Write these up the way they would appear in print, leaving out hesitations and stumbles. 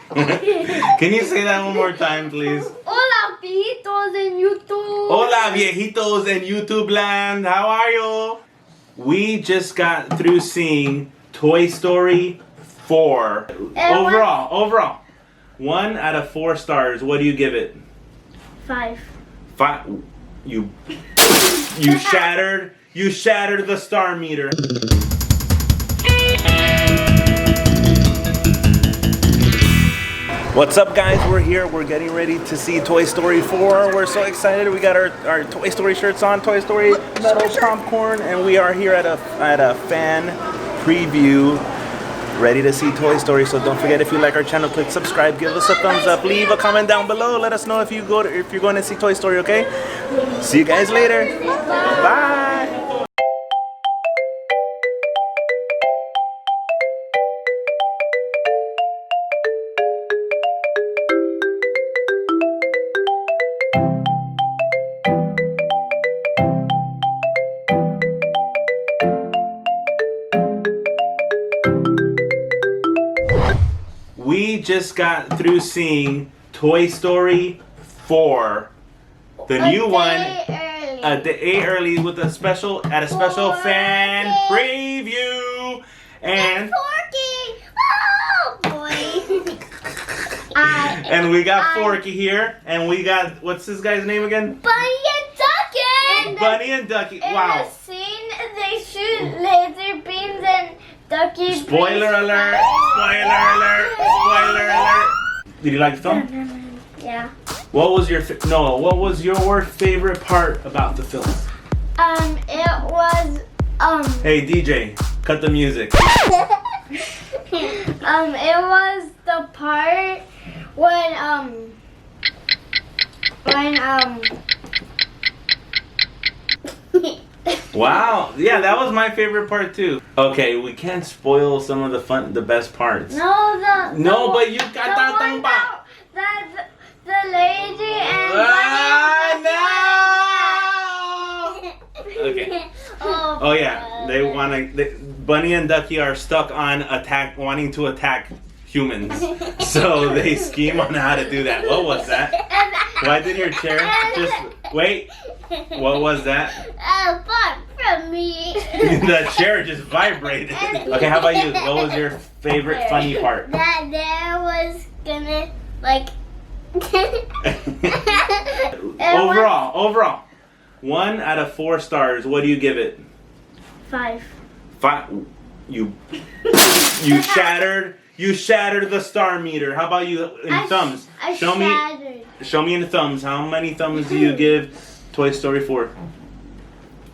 Can you say that one more time, please? Hola, viejitos en YouTube. Hola, viejitos in YouTube land. How are you? We just got through seeing Toy Story 4. Overall. 1 out of 4 stars. What do you give it? 5. 5. You shattered the star meter. What's up, guys? We're here. We're getting ready to see Toy Story 4. We're so excited. We got our Toy Story shirts on, Toy Story metal popcorn, and we are here at a fan preview, ready to see Toy Story. So don't forget, if you like our channel, click subscribe, give us a thumbs up, leave a comment down below. Let us know if you're going to see Toy Story. Okay? See you guys later. Bye. We just got through seeing Toy Story 4, the new one, a day early with a special fan preview, and Forky! Oh boy! and we got Forky here, and we got, what's this guy's name again? Bunny and Ducky! Bunny and Ducky. Wow! In the scene, they shoot laser beams and Ducky. Spoiler alert! Spoiler alert! Spoiler alert! Did you like the film? Yeah. What was your favorite part about the film? It was Hey DJ, cut the music. it was the part when Wow, yeah, that was my favorite part too. Okay, we can't spoil some of the best parts. But you got that thing back. The lady and No! Okay. Oh yeah, Bunny and Ducky are stuck on wanting to attack humans. So they scheme on how to do that. What was that? Why did your chair just wait? What was that? Far from me. The chair just vibrated. Okay, how about you? What was your favorite funny part? That there was gonna Overall. 1 out of 4 stars. What do you give it? 5. 5. You shattered the star meter. How about you in thumbs? Show me in thumbs. How many thumbs do you give Toy Story 4?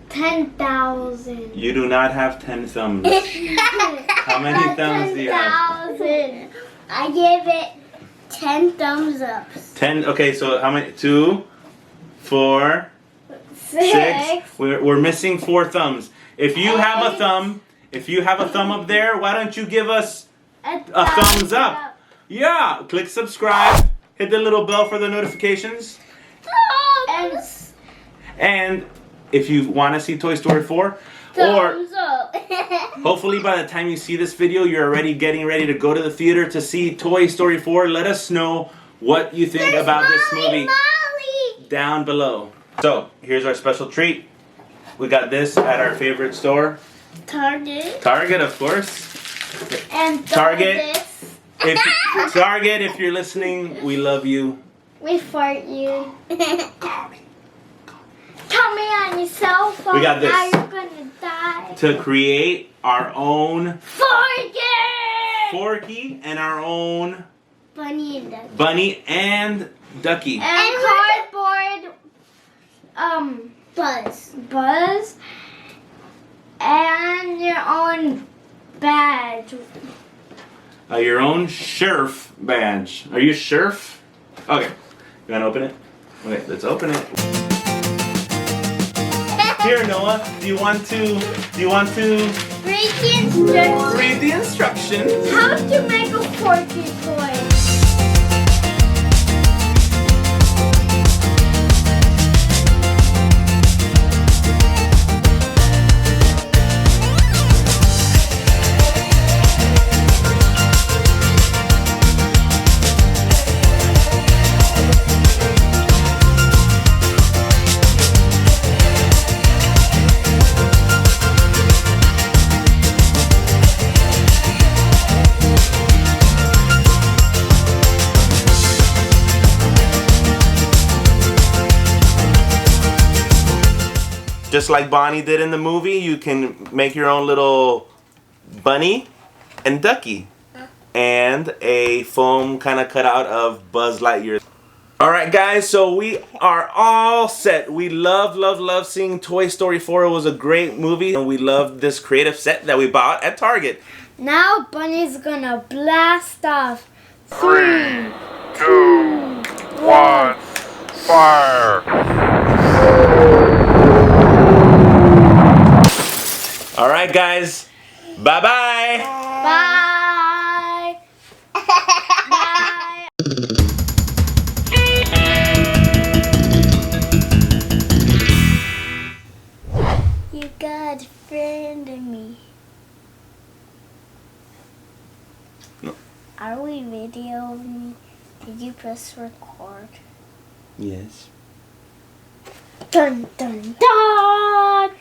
10,000. You do not have 10 thumbs. How many thumbs do you have? 10,000. I give it 10 thumbs up. 10. Okay, so how many? 2, 4, 6. We're missing 4 thumbs. If you have a thumb up there, why don't you give us a thumbs up? Yeah, click subscribe, hit the little bell for the notifications. And if you want to see Toy Story 4, thumbs up. Hopefully by the time you see this video, you're already getting ready to go to the theater to see Toy Story 4. Let us know what you think about this movie down below. So, here's our special treat. We got this at our favorite store. Target, of course. And Target. Target, if you're listening, we love you. We fart you. Call me. Tell me on your cell phone. We got this. Now you're gonna die. To create our own Forky and our own Bunny and Ducky. And cardboard Buzz and your own badge. Your own Sheriff badge. Are you Sheriff? Okay. You wanna open it? Okay, let's open it. Here, Noah. Do you want to read the instructions? How to make a Forky toy. just like Bonnie did in the movie, you can make your own little bunny and ducky. And a foam kind of cutout of Buzz Lightyear. Alright guys, so we are all set. We love seeing Toy Story 4. It was a great movie and we love this creative set that we bought at Target. Now Bunny's gonna blast off. 3, 2, 1, fire! Alright guys, bye-bye! Bye! Bye! You got a friend in me. No. Are we videoing? Did you press record? Yes. Dun dun dun!